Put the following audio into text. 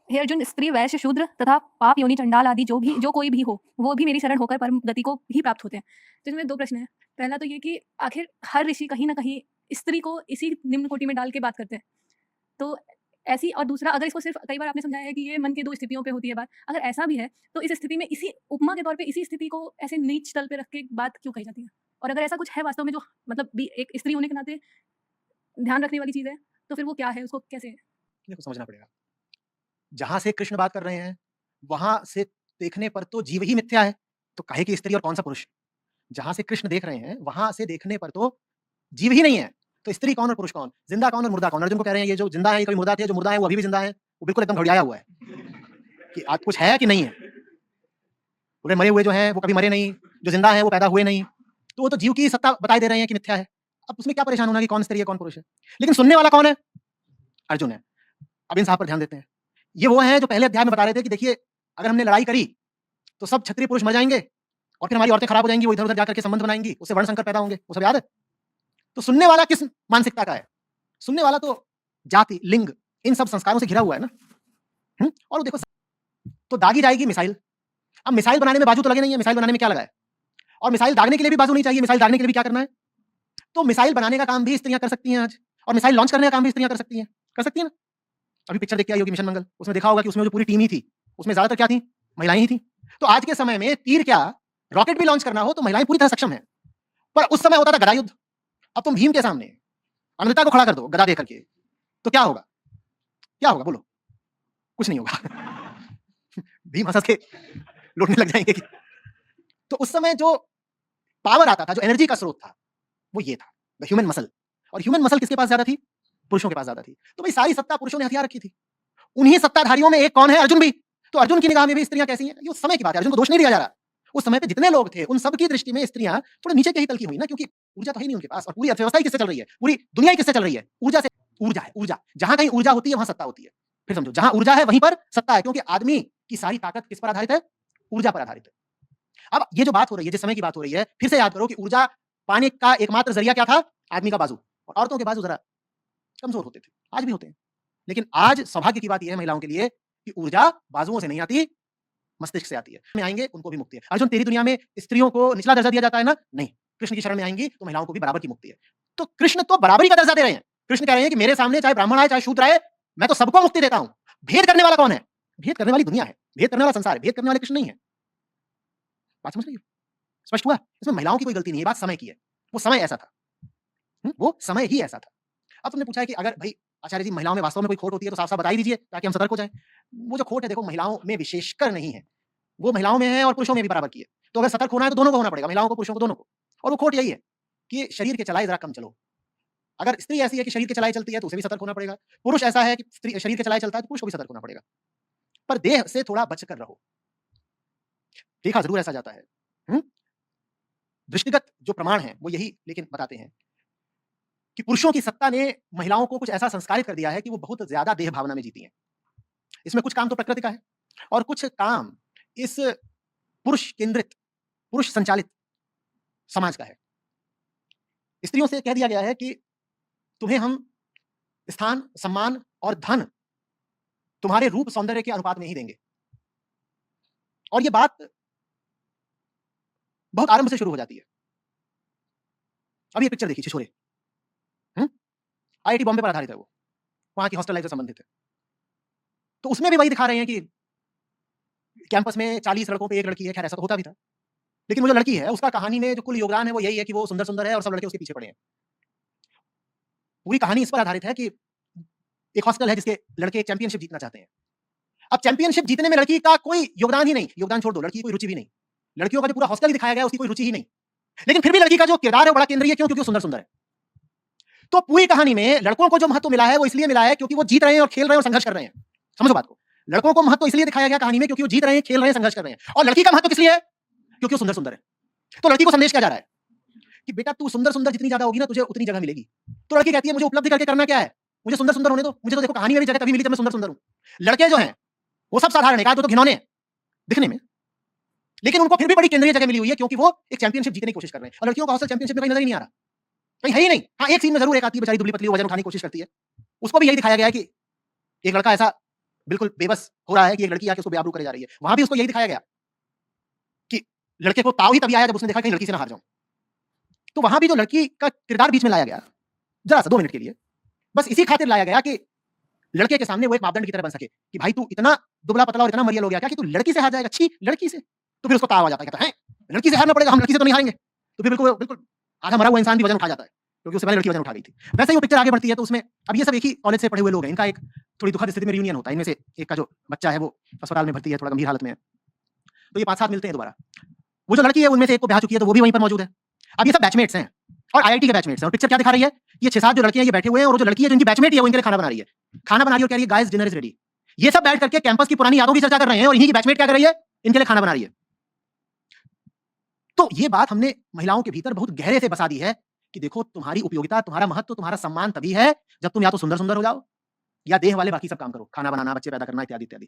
हे अर्जुन, स्त्री वैश्य शूद्र तथा पाप योनि चंडाल आदि जो कोई भी हो, वो भी मेरी शरण होकर परम गति को ही प्राप्त होते हैं। तो इसमें 2 प्रश्न हैं। पहला तो ये कि आखिर हर ऋषि कहीं न कहीं स्त्री को इसी निम्न कोटि में डाल के बात करते हैं। तो ऐसी, और दूसरा, अगर इसको सिर्फ़, कई बार आपने समझाया है कि ये मन की 2 स्थितियों पे होती है बात। अगर ऐसा भी है, तो इस स्थिति में इसी उपमा के तौर पे इसी स्थिति को ऐसे नीच तल पे रख के बात क्यों कही जाती है? और अगर ऐसा कुछ है वास्तव में जो मतलब भी एक स्त्री होने के नाते ध्यान रखने वाली चीज़ है, तो फिर वो क्या है? उसको कैसे? देखो समझना पड़ेगा। जहाँ से कृष्ण बात कर रहे हैं, वहाँ से देखने पर तो जीव ही मिथ्या है, तो काहे की स्त्री और कौन-सा पुरुष? जहाँ से कृष्ण देख रहे हैं, वहाँ से देखने पर तो जीव ही नहीं है, तो स्त्री कौन और पुरुष कौन? ज़िंदा कौन और मुर्दा कौन? अर्जुन को कह रहे हैं ये जो ज़िंदा है, ये कभी मुर्दा थे, जो मुर्दा है वो अभी भी ज़िंदा है। वो बिल्कुल एकदम घड़ियाया हुआ है कि आज कुछ है कि नहीं है? पूरे मरे हुए जो हैं, वो कभी मरे नहीं, जो ज़िंदा हैं, वो पैदा हुए नहीं। तो वो तो जीव की सत्ता बताई दे रहे हैं कि मिथ्या है। अब उसमें क्या परेशान होना कि कौन स्त्री है, कौन पुरुष है? लेकिन सुनने वाला कौन है? अर्जुन है। अब इन साहब पर ध्यान देते हैं। ये वो हैं जो पहले अध्याय में बता रहे थे कि देखिए, अगर हमने लड़ाई करी, तो सब क्षत्रिय पुरुष मर जाएँगे और फिर हमारी औरतें खराब हो जाएँगी, वो इधर-उधर जा करके संबंध बनाएँगी, उससे वर्ण संकर पैदा होंगे। वो सब याद है? तो सुनने वाला किस मानसिकता का है? सुनने वाला तो जाति, लिंग, इन सब संस्कारों से घिरा हुआ है ना। और वो देखो, तो दागी जाएगी मिसाइल। अब मिसाइल बनाने में बाजू तो लगे नहीं है, मिसाइल बनाने में क्या लगा है? और मिसाइल दागने के लिए भी बाजू नहीं चाहिए, मिसाइल दागने के लिए भी क्या करना है? तो मिसाइल बनाने का काम भी स्त्रियाँ कर सकती हैं आज, और मिसाइल लॉन्च करने का काम भी स्त्रियाँ कर सकती हैं। कर सकती हैं ना? अभी पिक्चर देख के आई होगी मिशन मंगल, उसमें देखा होगा कि उसमें जो पूरी टीम ही थी, उसमें ज़्यादातर क्या थी? महिलाएँ ही थी। तो आज के समय में तीर क्या, रॉकेट भी लॉन्च करना हो तो महिलाएँ पूरी तरह सक्षम हैं। पर उस समय होता था गदा युद्ध। अब तुम भीम के सामने अमृता को खड़ा कर दो गदा दे करके, तो क्या होगा? क्या होगा बोलो? कुछ नहीं होगा। भीम हँस-हँस के लौटने लग जाएँगे कि तो उस समय जो पावर आता था, जो एनर्जी का स्रोत था, वो ये था, द ह्यूमन मसल। और ह्यूमन मसल किसके पास ज़्यादा थी? पुरुषों के पास ज़्यादा थी। तो भई सारी सत्ता पुरुषों ने हथियार रखी थी। उन्हीं सत्ताधारियों में एक कौन है? अर्जुन भी। तो अर्जुन की निगाह में भी स्त्रियाँ कैसी हैं? ये उस समय की बात है, अर्जुन को दोष नहीं दिया जा रहा। उस समय पे जितने लोग थे, उन सबकी दृष्टि में स्त्रियाँ थोड़े नीचे के ही तल की हुई ना, क्योंकि ऊर्जा तो है नहीं उनके पास, और पूरी अर्थव्यवस्था ही किससे चल रही है? पूरी दुनिया ही किससे चल रही है? ऊर्जा से। ऊर्जा है, ऊर्जा। जहाँ कहीं ऊर्जा होती है, वहाँ सत्ता होती है। फिर समझो, जहाँ ऊर्जा है, वहीं पर सत्ता है, क्योंकि आदमी की सारी ताकत किस पर आधारित है? ऊर्जा पर आधारित है। अब ये जो बात हो रही है, जिस समय की बात हो रही है, फिर से याद करो कि ऊर्जा पाने का एकमात्र ज़रिया क्या था? आदमी का बाज़ू। और औरतों के बाज़ू ज़रा कमज़ोर होते थे, आज भी होते हैं। लेकिन आज सौभाग्य की बात ये है महिलाओं के लिए कि ऊर्जा बाजुओं से नहीं आती, मस्तिष्क से आती है। में आएँगे, उनको भी मुक्ति है। अर्जुन, तेरी दुनिया में स्त्रियों को निचला दर्जा दिया जाता है ना? नहीं। कृष्ण की शरण में आएँगी तो महिलाओं को भी बराबर की मुक्ति है। तो कृष्ण तो बराबरी का दर्जा दे रहे हैं। कृष्ण कह रहे हैं कि मेरे सामने चाहे ब्राह्मण आए, चाहे शूद्र आए, मैं तो सबको मुक्ति देता हूँ। भेद करने वाला कौन है? भेद करने वाली दुनिया है। भेद करने वाला संसार है। भेद करने वाले कृष्ण नहीं है। बात समझ रही हो? स्पष्ट हुआ? इसमें महिलाओं की कोई गलती नहीं है, बात समय की है। वो समय ऐसा था। वो समय ही ऐसा था। अब तुमने पूछा है कि अगर भई आचार्य जी महिलाओं में वास्तव में कोई खोट होती है तो साफ-साफ बता ही दीजिए ताकि हम सतर्क हो जाएँ। वो जो खोट है देखो महिलाओं में विशेषकर नहीं है। वो महिलाओं में है और पुरुषों में भी बराबर की है। तो अगर सतर्क होना है तो दोनों को होना पड़ेगा, महिलाओं को, पुरुषों को, दोनों को। और वो खोट यही है कि शरीर के चलाए ज़रा कम चलो। अगर स्त्री ऐसी है कि शरीर के चलाए चलती है तो उसे भी सतर्क होना पड़ेगा। पुरुष ऐसा है कि स्त्री शरीर के चलाए चलता है तो पुरुष को भी सतर्क होना पड़ेगा। पर देह से थोड़ा बचकर रहो। देखा ज़रूर ऐसा जाता है। हुँ? दृष्टिगत जो प्रमाण हैं वो यही लेकिन बताते हैं कि पुरुषों की सत्ता ने महिलाओं को कुछ ऐसा संस्कारित कर दिया है कि वो बहुत ज़्यादा देह भावना में जीती हैं। इसमें कुछ काम तो प्रकृति का है और कुछ काम इस पुरुष केंद्रित, पुरुष संचालित समाज का है। स्त्रियों से कह दिया गया है कि तुम्हें हम स्थान, सम्मान और धन तुम्हारे रूप सौंदर्य के अनुपात में ही देंगे। और ये बात बहुत आरंभ से शुरू हो जाती है। अब ये पिक्चर देखिए छिछोरे। हुँ? आईआईटी बॉम्बे पर आधारित है वो। वहाँ की हॉस्टल लाइफ से संबंधित है। तो उसमें भी वही दिखा रहे हैं कि कैंपस में 40 लड़कों पे 1 लड़की है, खैर ऐसा तो होता भी था। लेकिन वो जो लड़की है उसका कहानी में जो कुल योगदान है वो यही है कि वो सुंदर-सुंदर है और सब लड़के उसके पीछे पड़े हैं। पूरी कहानी इस पर आधारित है कि एक हॉस्टल है जिसके लड़के चैंपियनशिप जीतना चाहते हैं। अब चैंपियनशिप जीतने में लड़की का कोई योगदान ही नहीं, योगदान छोड़ दो, लड़की की कोई रुचि भी नहीं। लड़कियों का जो पूरा हॉस्टल ही दिखाया गया है उसकी कोई रुचि ही नहीं। लेकिन फिर भी लड़की का जो किरदार है वो बड़ा केंद्रीय क्यों? क्योंकि वो सुंदर-सुंदर है। तो पूरी कहानी में लड़कों को जो महत्व मिला है वो इसलिए मिला है क्योंकि वो जीत रहे हैं और खेल रहे हैं और संघर्ष कर रहे हैं। समझो बात को। लड़कों को महत्व इसलिए दिखाया गया कहानी में क्योंकि वो जीत रहे हैं, खेल रहे हैं, संघर्ष कर रहे हैं। और लड़की का महत्व किस लिए है? क्योंकि वो सुंदर-सुंदर है। तो लड़की को संदेश क्या जा रहा है? कि बेटा तू सुंदर-सुंदर जितनी ज़्यादा होगी ना तुझे उतनी जगह मिलेगी। तो लड़की कहती है मुझे उपलब्धि करके करना क्या है? मुझे सुंदर-सुंदर होने दो। मुझे तो देखो कहानी में भी जगह तभी मिली जब मैं सुंदर-सुंदर हूँ। लड़के जो हैं वो सब साधारण है, एक आध दो तो घिनौने हैं दिखने में। लेकिन उनको फिर भी बड़ी केंद्रीय जगह मिली हुई है क्योंकि वो एक चैंपियनशिप जीतने की कोशिश कर रहे हैं। और लड़कियों का हौसला चैंपियनशिप में कहीं नज़र ही नहीं आ रहा। कहीं है ही नहीं। हाँ, एक सीन में ज़रूर एक आती है बेचारी दुबली-पतली वो वज़न उठाने की कोशिश करती है। उसको भी यही दिखाया गया है कि एक लड़का ऐसा बिल्कुल बेबस हो रहा है कि एक लड़की आके उसको बेआबरू करे जा रही है। वहाँ भी उसको यही दिखाया गया कि लड़के को ताव ही तभी आया जब उसने देखा कहीं लड़की से ना हार जाऊँ। तो वहाँ भी जो लड़की का किरदार बीच में लाया गया, ज़रा-सा 2 मिनट के लिए, बस इसी खातिर लाया गया कि लड़के के सामने वो एक मापदंड की तरह बन सके कि भाई तू इतना दुबला-पतला और इतना मरियल हो गया क्या कि तू लड़की से हार जाएगा? छी! लड़की से? तो फिर उसको ताव आ जाता है, कहता है, "हैं? लड़की से हारना पड़ेगा, हम लड़की से तो नहीं हारेंगे।" तो फिर बिल्कुल बिल्कुल आधा मरा हुआ इंसान भी वज़न उठा जाता है, क्योंकि उससे पहले लड़की वज़न उठा गई थी। वैसे ही वो पिक्चर आगे बढ़ती है तो उसमें अब ये सब एक ही कॉलेज से पढ़े हुए लोग हैं, इनका एक थोड़ी दुखद स्थिति में रियूनियन होता है। इनमें से एक का जो बच्चा है वो अस्पताल में भर्ती है, थोड़ा गंभीर हालत में है। तो ये 5-7 मिलते हैं दोबारा। वो जो लड़की है उनमें से एक को ब्याह चुकी है तो वो भी वहीं पर मौजूद है। अब ये सब बैचमेट्स हैं और आईआईटी के बैचमेट्स हैं और पिक्चर क्या दिखा रही है? ये 6-7 जो लड़कियाँ ये बैठे हुए हैं और वो जो लड़की है जो इनकी बैचमेट ही है वो इनके लिए खाना बना रही है। खाना बना रही है और कह रही है गाइस डिनर इज़ रेडी। ये सब बैठ करके कैंपस की पुरानी यादों की चर्चा कर रहे हैं और इन्हीं की बैचमेट क्या कर रही है? इनके लिए खाना बना रही है। तो ये बात हमने महिलाओं के भीतर बहुत गहरे से बसा दी है कि देखो तुम्हारी उपयोगिता, तुम्हारा महत्व, तुम्हारा सम्मान तभी है जब तुम या तो सुंदर-सुंदर हो जाओ या देह वाले बाकी सब काम करो, खाना बनाना, बच्चे पैदा करना इत्यादि, इत्यादि।